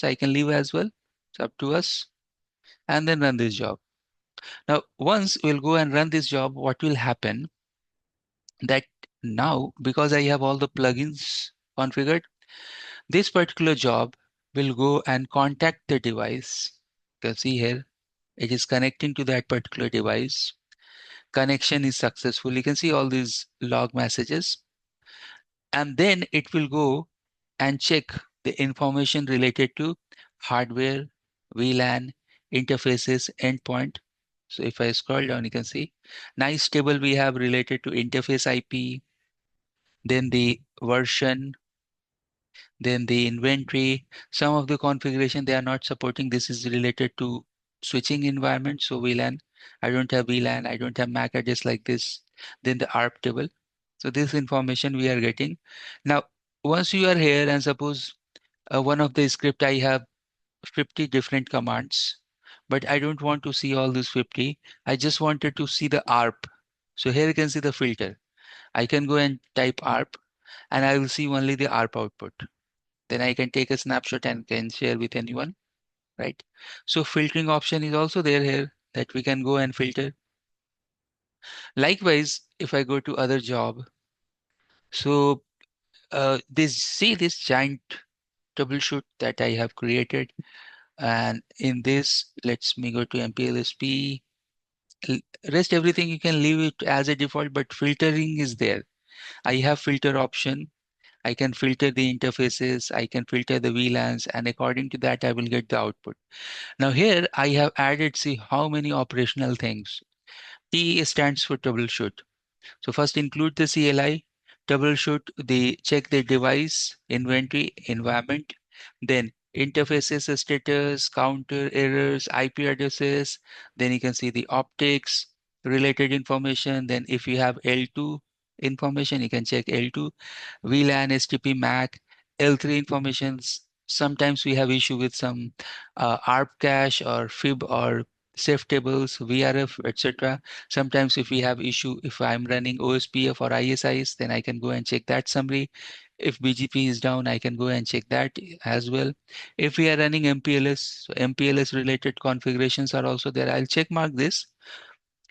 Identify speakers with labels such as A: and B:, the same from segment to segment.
A: I can leave as well. It's up to us. And then run this job. Now, once we'll go and run this job, what will happen that now, because I have all the plugins configured, this particular job will go and contact the device. You can see here, it is connecting to that particular device. Connection is successful. You can see all these log messages. And then it will go and check the information related to hardware, VLAN, interfaces, endpoint. So if I scroll down, you can see nice table we have related to interface IP, then the version, then the inventory. Some of the configuration they are not supporting. This is related to switching environment. So VLAN, I don't have VLAN, I don't have MAC address like this. Then the ARP table. So this information we are getting. Now, once you are here and suppose one of the script I have 50 different commands, but I don't want to see all these 50. I just wanted to see the ARP. So here you can see the filter. I can go and type ARP and I will see only the ARP output. Then I can take a snapshot and can share with anyone, right? So filtering option is also there here that we can go and filter. Likewise, if I go to other job, so this giant troubleshoot that I have created. And in this, let's me go to MPLSP. Rest everything you can leave it as a default, but filtering is there. I have filter option. I can filter the interfaces. I can filter the VLANs, and according to that, I will get the output. Now here I have added, see how many operational things. T stands for troubleshoot. So first include the CLI, troubleshoot the check the device, inventory, environment, then interfaces status, counter errors, IP addresses, then you can see the optics, related information. Then if you have L2 information, you can check L2, VLAN, STP, MAC, L3 informations. Sometimes we have issue with some ARP cache or FIB or safe tables, VRF, etc. Sometimes if we have issue, if I'm running OSPF or ISIs, then I can go and check that summary. If BGP is down, I can go and check that as well. If we are running MPLS, so MPLS related configurations are also there. I'll check mark this.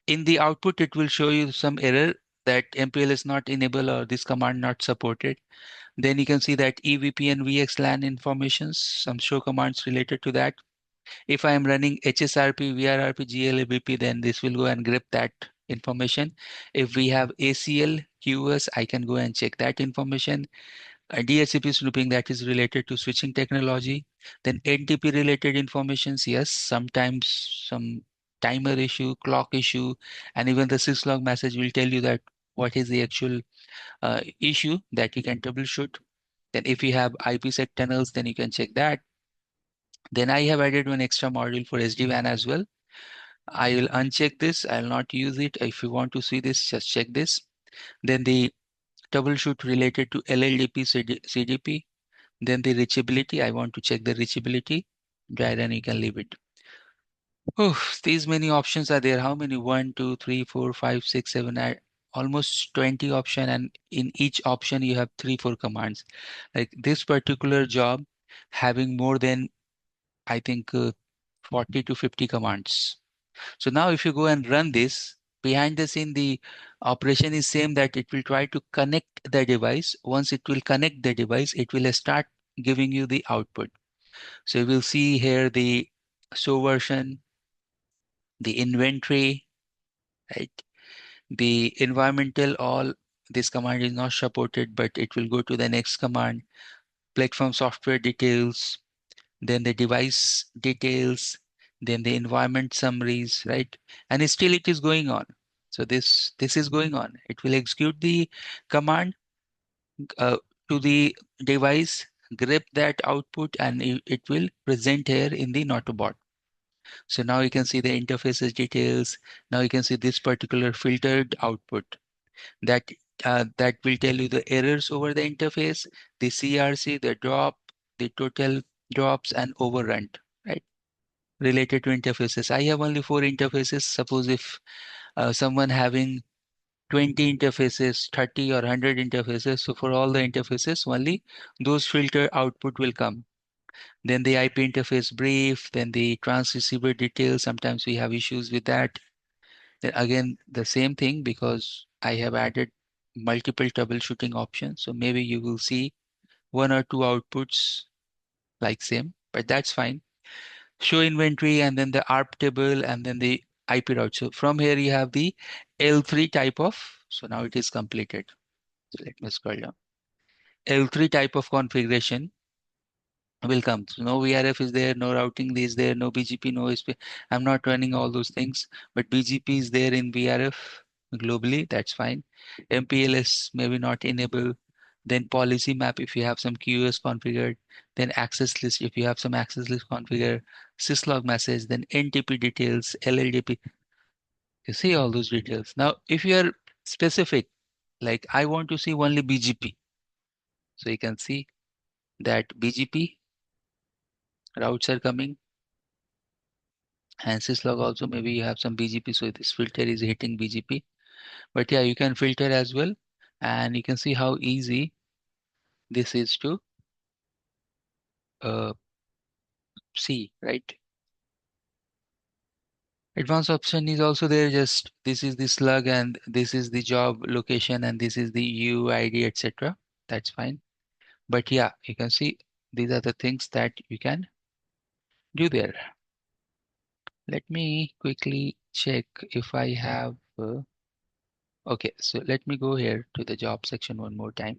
A: In the output, it will show you some error that MPLS not enabled or this command not supported. Then you can see that EVP and VXLAN informations, some show commands related to that. If I am running HSRP, VRRP, GLABP, then this will go and grab that information. If we have ACL, QoS, I can go and check that information. DHCP snooping, that is related to switching technology. Then NTP related informations, yes, sometimes some timer issue, clock issue, and even the syslog message will tell you that what is the actual issue that you can troubleshoot. Then if you have IPsec tunnels, then you can check that. Then I have added one extra module for SD-WAN as well. I will uncheck this. I will not use it. If you want to see this, just check this. Then the troubleshoot related to LLDP, CDP. Then the reachability. I want to check the reachability. Dry run, you can leave it. Oh, these many options are there. How many? 1, 2, 3, 4, 5, 6, 7, almost 20 option. And in each option, you have 3, 4 commands. Like this particular job having more than, I think, 40 to 50 commands. So now if you go and run this, behind the scene, the operation is same that it will try to connect the device. Once it will connect the device, it will start giving you the output. So you will see here the show version, the inventory, right? The environmental, all this command is not supported, but it will go to the next command, platform software details, then the device details, then the environment summaries, right? And still it is going on. So this is going on. It will execute the command uh, to the device, grab that output, and it will present here in the Nautobot. So now you can see the interfaces details. Now you can see this particular filtered output that that will tell you the errors over the interface, the CRC, the drop, the total drops, and overrun, right? Related to interfaces. I have only 4 interfaces. Suppose if someone having 20 interfaces, 30 or 100 interfaces, so for all the interfaces, only those filter output will come. Then the IP interface brief, then the transceiver details. Sometimes we have issues with that. Then again, the same thing because I have added multiple troubleshooting options. So maybe you will see one or two outputs like same, but that's fine. Show inventory and then the ARP table and then the IP route. So from here you have the L3 type of, so now it is completed. So let me scroll down. L3 type of configuration will come. So no VRF is there, no routing is there, no BGP, no SP. I'm not running all those things, but BGP is there in VRF globally. That's fine. MPLS maybe not enable. Then policy map if you have some QoS configured. Then access list if you have some access list configured. syslog message. Then NTP details, LLDP. You see all those details. Now, if you are specific, like I want to see only BGP, so you can see that BGP routes are coming. And syslog also maybe you have some BGP, so this filter is hitting BGP. But yeah, you can filter as well, and you can see how easy this is to uh, see, right? Advanced option is also there. Just this is the slug, and this is the job location, and this is the UID, etc. That's fine. But yeah, you can see these are the things that you can do there. Let me quickly check if I have. Okay, so let me go here to the job section one more time.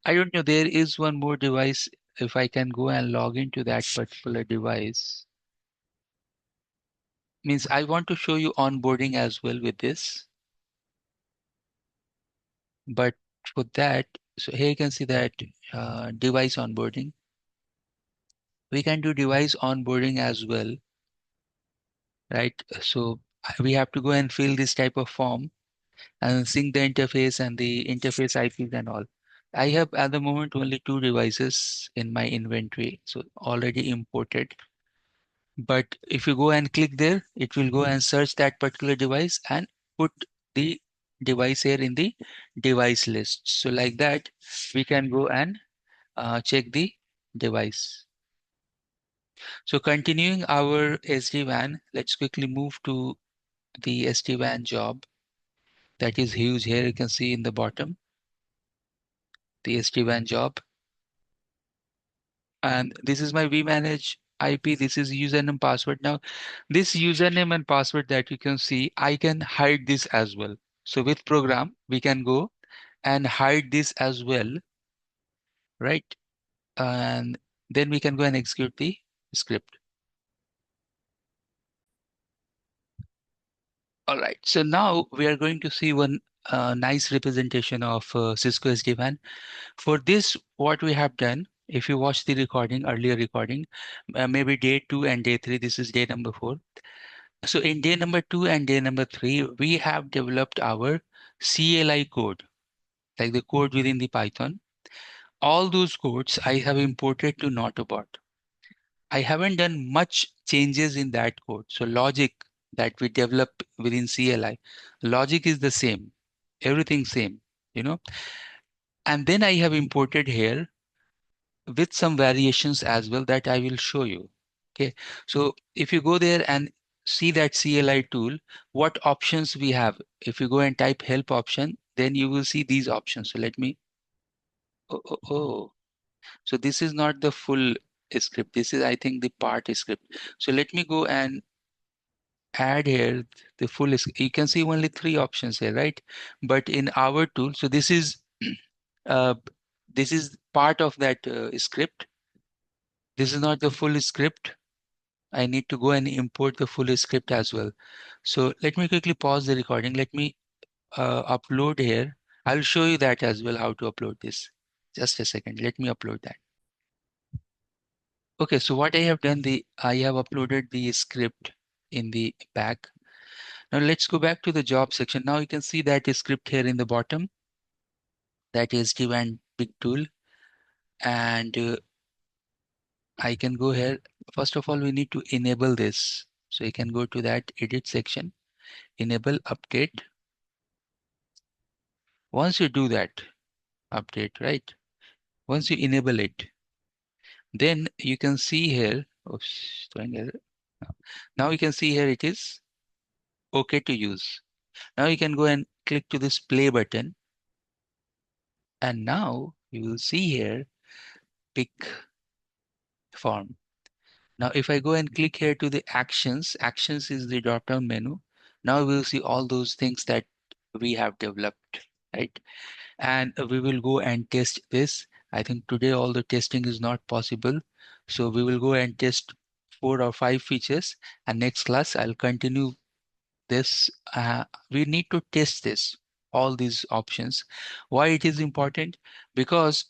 A: I don't know, there is one more device. If I can go and log into that particular device, means I want to show you onboarding as well with this. But for that, so here you can see that device onboarding. We can do device onboarding as well, right? So we have to go and fill this type of form and sync the interface and the interface IPs and all. I have at the moment only two devices in my inventory, so already imported. But if you go and click there, it will go and search that particular device and put the device here in the device list. So like that, we can go and check the device. So continuing our SD-WAN, let's quickly move to the SD-WAN job. That is huge. Here you can see in the bottom, the SD-WAN job. And this is my vManage IP. This is username password. Now, this username and password that you can see, I can hide this as well. So with program, we can go and hide this as well, right? And then we can go and execute the script. All right. So now we are going to see one nice representation of Cisco SD-WAN. For this, what we have done, if you watch the recording, earlier recording, maybe day 2 and day 3, this is day number 4. So in day number 2 and day number 3, we have developed our CLI code, like the code within the Python. All those codes I have imported to Nautobot. I haven't done much changes in that code. So logic that we develop within CLI, logic is the same, everything same, you know. And then I have imported here with some variations as well that I will show you. Okay, so if you go there and see that CLI tool, what options we have. If you go and type help option, then you will see these options. So let me, oh. So this is not the full script. This is, I think, the part script. So let me go and add here the full script. You can see only 3 options here, right? But in our tool, so uh, this is part of that script. This is not the full script. I need to go and import the full script as well. So let me quickly pause the recording. Let me upload here. I'll show you that as well, how to upload this. Just a second. Let me upload that. Okay, so what I have done, I have uploaded the script in the back. Now let's go back to the job section. Now you can see that script here in the bottom. That is SD-WAN big tool. And I can go here. First of all, we need to enable this. So you can go to that edit section, enable update. Once you do that update, right? Once you enable it, Then you can see here, oops, showing error. Now you can see here it is okay to use. Now you can go and click to this play button, and now you will see here pick form. Now if I go and click here to the actions, actions is the drop down menu. Now we'll see all those things that we have developed, right? And we will go and test this. I think today all the testing is not possible. So we will go and test 4 or 5 features, and next class I'll continue this. We need to test this, all these options. Why it is important? Because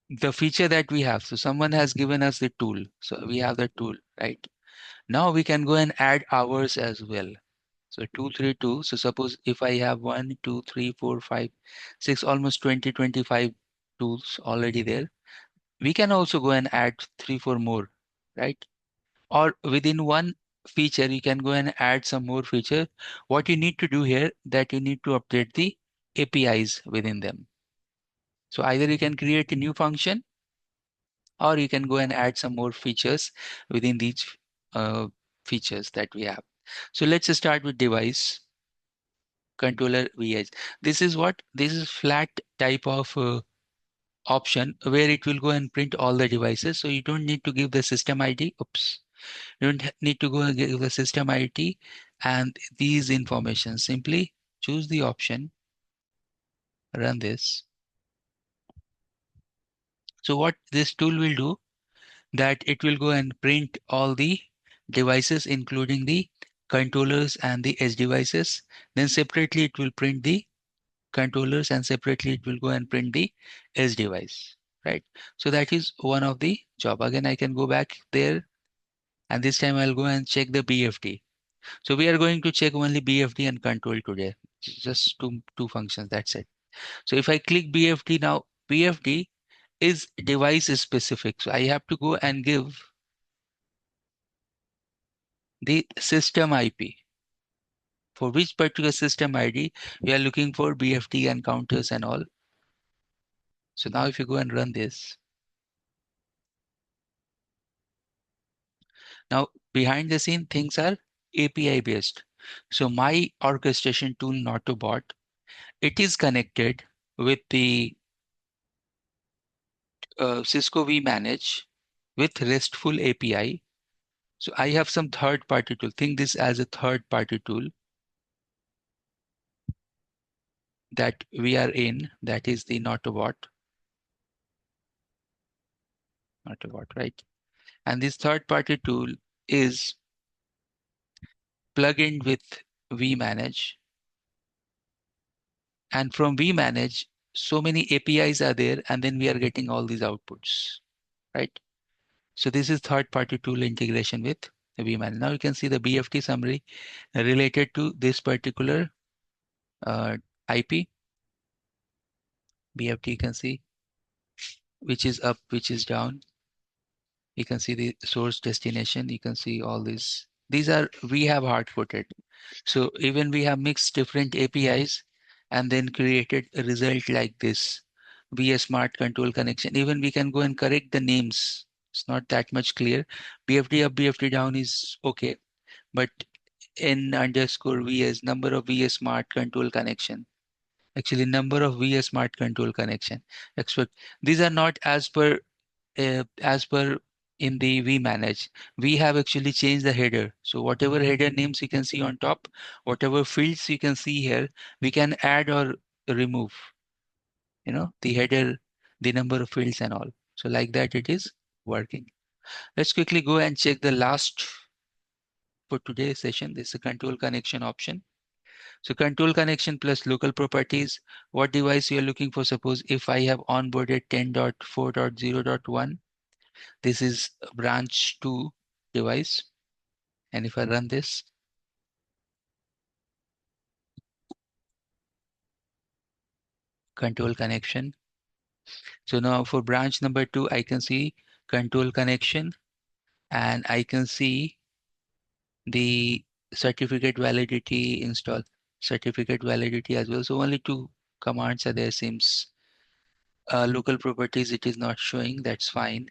A: the feature that we have, so someone has given us the tool. So we have the tool, right? Now we can go and add hours as well. So 232. So suppose if I have 1, 2, 3, 4, 5, 6, almost 20, 25 tools already there. We can also go and add 3, 4 more, right? Or within one feature, you can go and add some more feature. What you need to do here, that you need to update the APIs within them. So either you can create a new function, or you can go and add some more features within these uh, features that we have. So let's start with device controller VH. This is what? This is flat type of option where it will go and print all the devices. So you don't need to give the system ID. Oops. You don't need to go and give the system ID and these information. Simply choose the option, run this. So what this tool will do, that it will go and print all the devices, including the controllers and the edge devices. Then separately it will print the controllers, and separately it will go and print the edge device, right? So that is one of the job. Again, I can go back there, and this time I'll go and check the BFD. So we are going to check only BFD and control today. Just two functions, that's it. So if I click BFD now, BFD is device specific. So I have to go and give the system IP. For which particular system ID we are looking for BFD and counters and all. So now if you go and run this, now behind the scene things are API based. So my orchestration tool Nautobot, it is connected with the Cisco vManage with RESTful API. So I have some third party tool. Think this as a third party tool that we are in, that is the Nautobot, right? And this third party tool is plug-in with vManage. And from vManage, so many APIs are there, and then we are getting all these outputs, right? So this is third-party tool integration with vManage. Now you can see the BFT summary related to this particular IP. BFT you can see which is up, which is down. You can see the source destination. You can see all these. These are we have hard coded. So even we have mixed different APIs and then created a result like this. Be a smart control connection. Even we can go and correct the names. It's not that much clear. BFD up, BFD down is okay. But N underscore VS, number of VS smart control connection. Actually, number of VS smart control connection. Expect these are not as per in the vManage. We have actually changed the header. So whatever header names you can see on top, whatever fields you can see here, we can add or remove, the header, the number of fields and all. So like that it is working. Let's quickly go and check the last for today's session. This is a control connection option. So control connection plus local properties, what device you are looking for. Suppose if I have onboarded 10.4.0.1, this is branch 2 device. And if I run this, control connection. So now for branch number 2, I can see control connection, and I can see the certificate validity install, certificate validity as well. So only 2 commands are there seems. Local properties, it is not showing. That's fine.